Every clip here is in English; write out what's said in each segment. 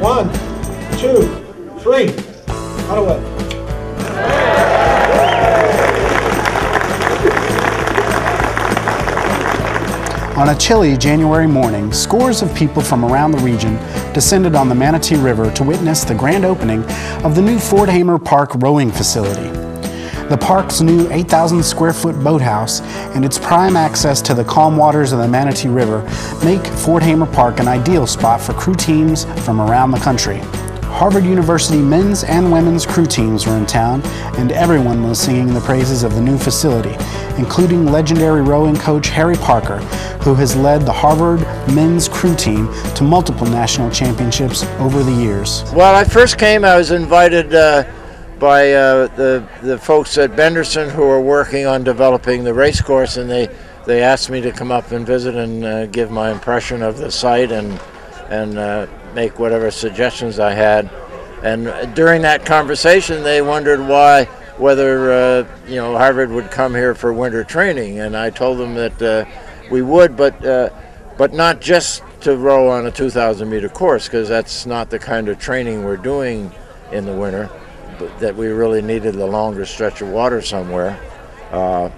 1, 2, 3. Out away. On a chilly January morning, scores of people from around the region descended on the Manatee River to witness the grand opening of the new Fort Hamer Park rowing facility. The park's new 8,000 square foot boathouse and its prime access to the calm waters of the Manatee River make Fort Hamer Park an ideal spot for crew teams from around the country. Harvard University men's and women's crew teams were in town, and everyone was singing the praises of the new facility, including legendary rowing coach Harry Parker, who has led the Harvard men's crew team to multiple national championships over the years. Well, I first came, I was invited by the folks at Benderson who are working on developing the race course, and they asked me to come up and visit and give my impression of the site and make whatever suggestions I had. And during that conversation, they wondered whether Harvard would come here for winter training, and I told them that we would, but not just to row on a 2,000 meter course, because that's not the kind of training we're doing in the winter, but that we really needed a longer stretch of water somewhere. So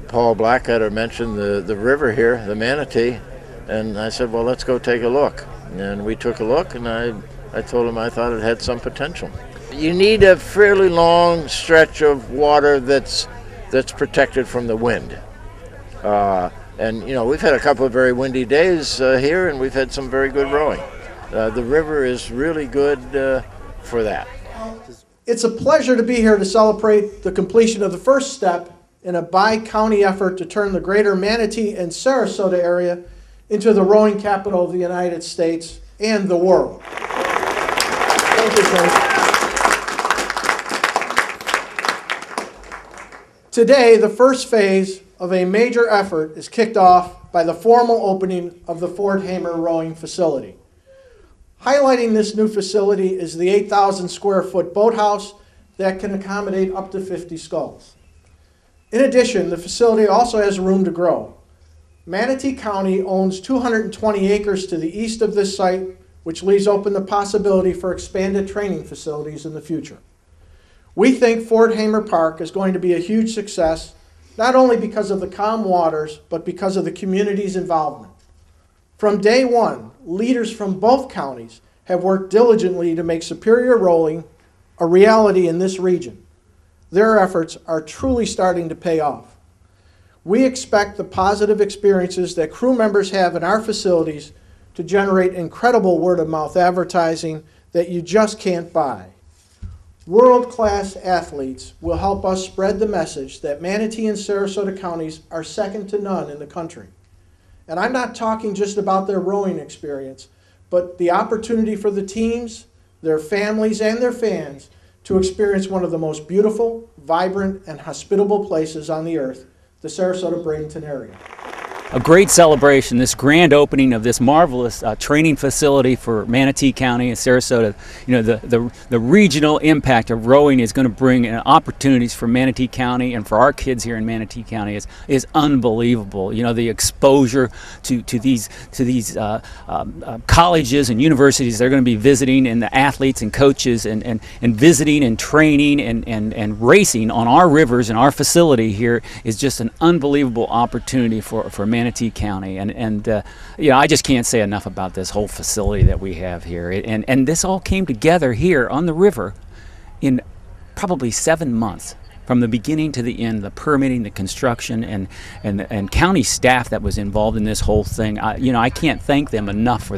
Paul Blackadder mentioned the river here, the Manatee, and I said, well, let's go take a look. And we took a look, and I told him I thought it had some potential. You need a fairly long stretch of water that's protected from the wind. And we've had a couple of very windy days here, and we've had some very good rowing. The river is really good for that. It's a pleasure to be here to celebrate the completion of the first step in a bi-county effort to turn the greater Manatee and Sarasota area into the rowing capital of the United States and the world. Thank you, Coach. Today, the first phase of a major effort is kicked off by the formal opening of the Fort Hamer rowing facility. Highlighting this new facility is the 8,000 square foot boathouse that can accommodate up to 50 sculls. In addition, the facility also has room to grow. Manatee County owns 220 acres to the east of this site, which leaves open the possibility for expanded training facilities in the future. We think Fort Hamer Park is going to be a huge success, not only because of the calm waters, but because of the community's involvement. From day one, leaders from both counties have worked diligently to make superior rowing a reality in this region. Their efforts are truly starting to pay off. We expect the positive experiences that crew members have in our facilities to generate incredible word-of-mouth advertising that you just can't buy. World-class athletes will help us spread the message that Manatee and Sarasota counties are second to none in the country. And I'm not talking just about their rowing experience, but the opportunity for the teams, their families, and their fans to experience one of the most beautiful, vibrant, and hospitable places on the earth, the Sarasota-Bradenton area. A great celebration, this grand opening of this marvelous training facility for Manatee County and Sarasota. The regional impact of rowing is going to bring opportunities for Manatee County and for our kids here in Manatee County is unbelievable. The exposure to these colleges and universities they're going to be visiting, and the athletes and coaches and visiting and training and racing on our rivers and our facility here is just an unbelievable opportunity for Manatee County, and I just can't say enough about this whole facility that we have here. And this all came together here on the river in probably 7 months, from the beginning to the end. The permitting, the construction, and county staff that was involved in this whole thing. I can't thank them enough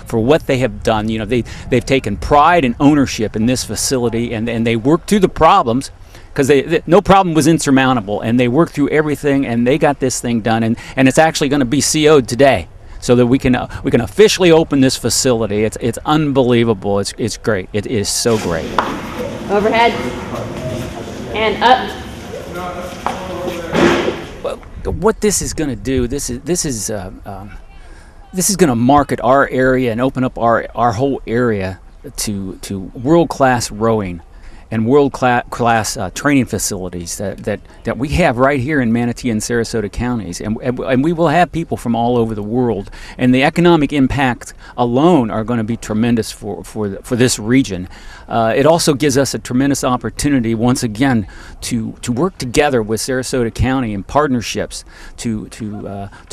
for what they have done. They've taken pride and ownership in this facility, and they worked through the problems, because no problem was insurmountable, and they worked through everything, and they got this thing done, and it's actually going to be CO'd today, so that we can officially open this facility. It's unbelievable. It's great. It is so great. Overhead and up. What this is going to do, this is going to market our area and open up our whole area to world-class rowing. and world-class training facilities that we have right here in Manatee and Sarasota counties, and we will have people from all over the world, and the economic impact alone are going to be tremendous for this region. It also gives us a tremendous opportunity once again to work together with Sarasota County in partnerships to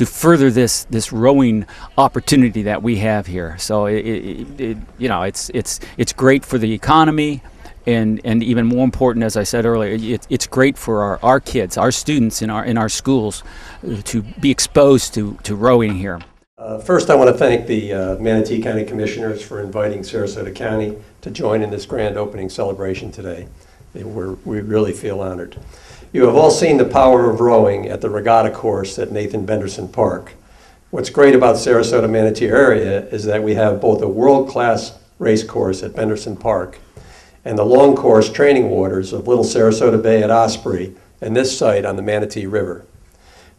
further this rowing opportunity that we have here. So it's great for the economy. And even more important, as I said earlier, it's great for our kids, our students in our schools, to be exposed to rowing here. First, I want to thank the Manatee County Commissioners for inviting Sarasota County to join in this grand opening celebration today. We really feel honored. You have all seen the power of rowing at the regatta course at Nathan Benderson Park. What's great about Sarasota Manatee area is that we have both a world-class race course at Benderson Park and the long course training waters of Little Sarasota Bay at Osprey and this site on the Manatee River.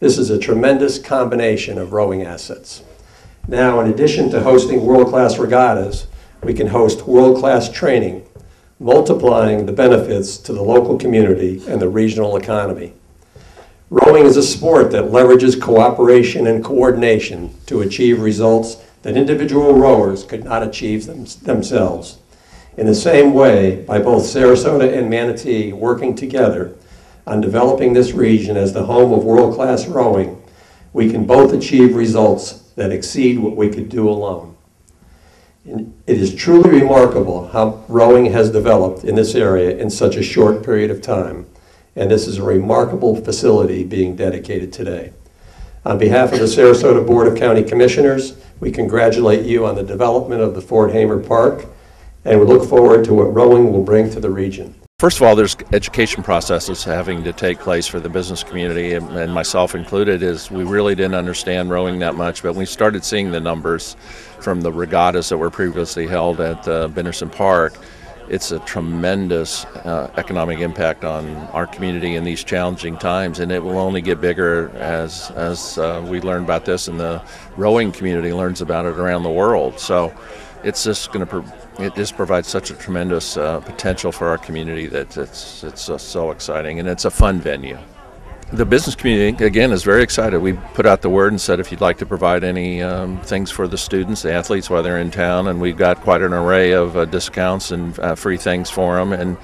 This is a tremendous combination of rowing assets. Now, in addition to hosting world-class regattas, we can host world-class training, multiplying the benefits to the local community and the regional economy. Rowing is a sport that leverages cooperation and coordination to achieve results that individual rowers could not achieve themselves. In the same way, by both Sarasota and Manatee working together on developing this region as the home of world-class rowing, we can both achieve results that exceed what we could do alone. It is truly remarkable how rowing has developed in this area in such a short period of time, and this is a remarkable facility being dedicated today. On behalf of the Sarasota Board of County Commissioners, we congratulate you on the development of the Ford Hamer Park, and we look forward to what rowing will bring to the region. First of all, there's education processes having to take place for the business community, and myself included, is we really didn't understand rowing that much, but we started seeing the numbers from the regattas that were previously held at Benderson Park. It's a tremendous economic impact on our community in these challenging times, and it will only get bigger as we learn about this and the rowing community learns about it around the world. So it's just going to it just provides such a tremendous potential for our community that it's so exciting, and it's a fun venue. The business community, again, is very excited. We put out the word and said if you'd like to provide any things for the students, the athletes, while they're in town, and we've got quite an array of discounts and free things for them, and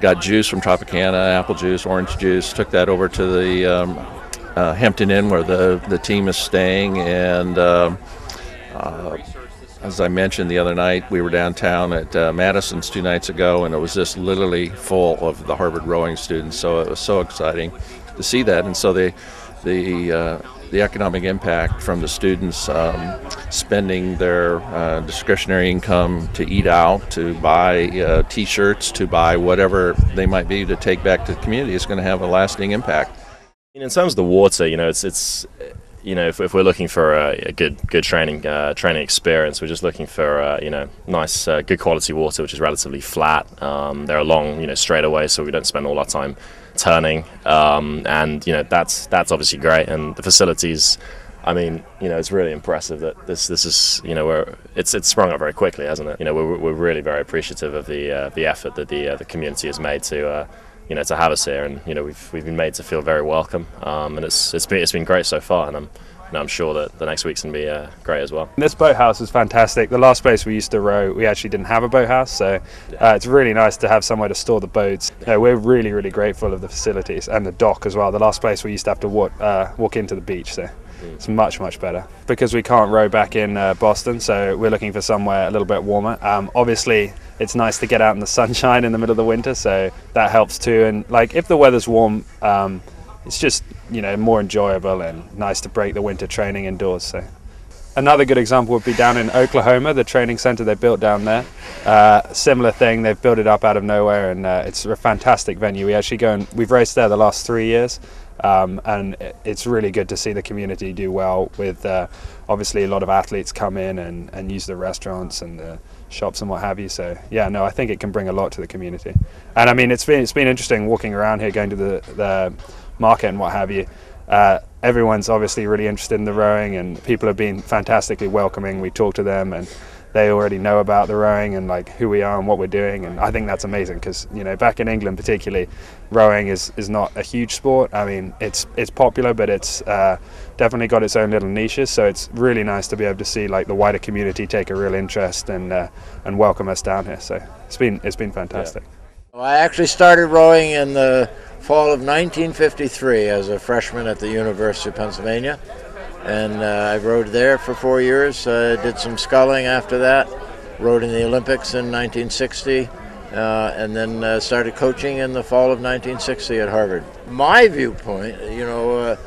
got juice from Tropicana, apple juice, orange juice, took that over to the Hampton Inn where the team is staying, and as I mentioned the other night, we were downtown at Madison's 2 nights ago, and it was just literally full of the Harvard rowing students. So it was so exciting to see that. And so the economic impact from the students spending their discretionary income to eat out, to buy T-shirts, to buy whatever they might be to take back to the community is going to have a lasting impact. In terms of the water, it's if we're looking for a good training experience, we're just looking for nice, good quality water, which is relatively flat. There are long, straightaways, so we don't spend all our time turning, and that's obviously great. And the facilities, it's really impressive that this is it's sprung up very quickly, hasn't it? We're really very appreciative of the effort that the community has made to have us here, and we've been made to feel very welcome, and it's been great so far, and I'm sure that the next week's going to be great as well. This boathouse is fantastic. The last place we used to row, we actually didn't have a boathouse, so it's really nice to have somewhere to store the boats. We're really, really grateful of the facilities and the dock as well. The last place we used to have to walk into the beach, so it's much, much better. Because we can't row back in Boston, so we're looking for somewhere a little bit warmer. Obviously, it's nice to get out in the sunshine in the middle of the winter, so that helps too. And if the weather's warm, it's just more enjoyable and nice to break the winter training indoors. So another good example would be down in Oklahoma, the training center they built down there. Similar thing, they've built it up out of nowhere, and it's a fantastic venue. We actually we've raced there the last 3 years. And it's really good to see the community do well with obviously a lot of athletes come in and use the restaurants and the shops and what have you. So I think it can bring a lot to the community. And it's been interesting walking around here, going to the market and what have you. Everyone's obviously really interested in the rowing, and people have been fantastically welcoming. We talk to them, and they already know about the rowing and like who we are and what we're doing, and I think that's amazing because, you know, back in England particularly, rowing is not a huge sport. I mean, it's popular, but it's definitely got its own little niches, so it's really nice to be able to see like the wider community take a real interest and welcome us down here. So it's been fantastic. Yeah. Well, I actually started rowing in the fall of 1953 as a freshman at the University of Pennsylvania. And I rowed there for 4 years, did some sculling after that, rowed in the Olympics in 1960, and then started coaching in the fall of 1960 at Harvard. My viewpoint, you know,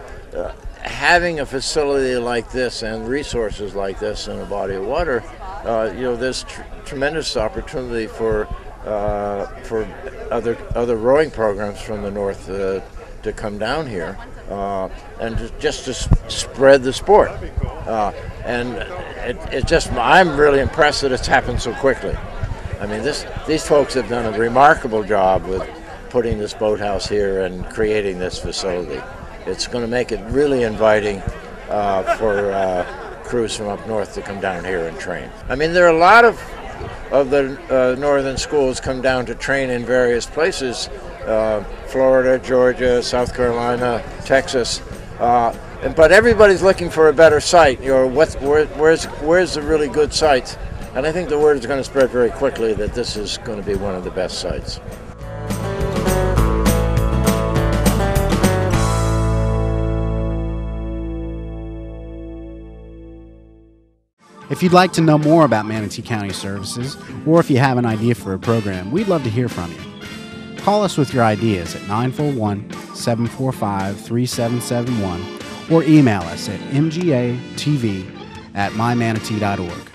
having a facility like this and resources like this in a body of water, you know, there's tremendous opportunity for other rowing programs from the north to come down here. And just to spread the sport, and I'm really impressed that it's happened so quickly. I mean, these folks have done a remarkable job with putting this boathouse here and creating this facility. It's going to make it really inviting for crews from up north to come down here and train. I mean, there are a lot of the northern schools come down to train in various places. Florida, Georgia, South Carolina, Texas, but everybody's looking for a better site. You know, where's the really good sites? And I think the word is going to spread very quickly that this is going to be one of the best sites. If you'd like to know more about Manatee County services, or if you have an idea for a program, we'd love to hear from you. Call us with your ideas at 941-745-3771 or email us at mgatv@mymanatee.org.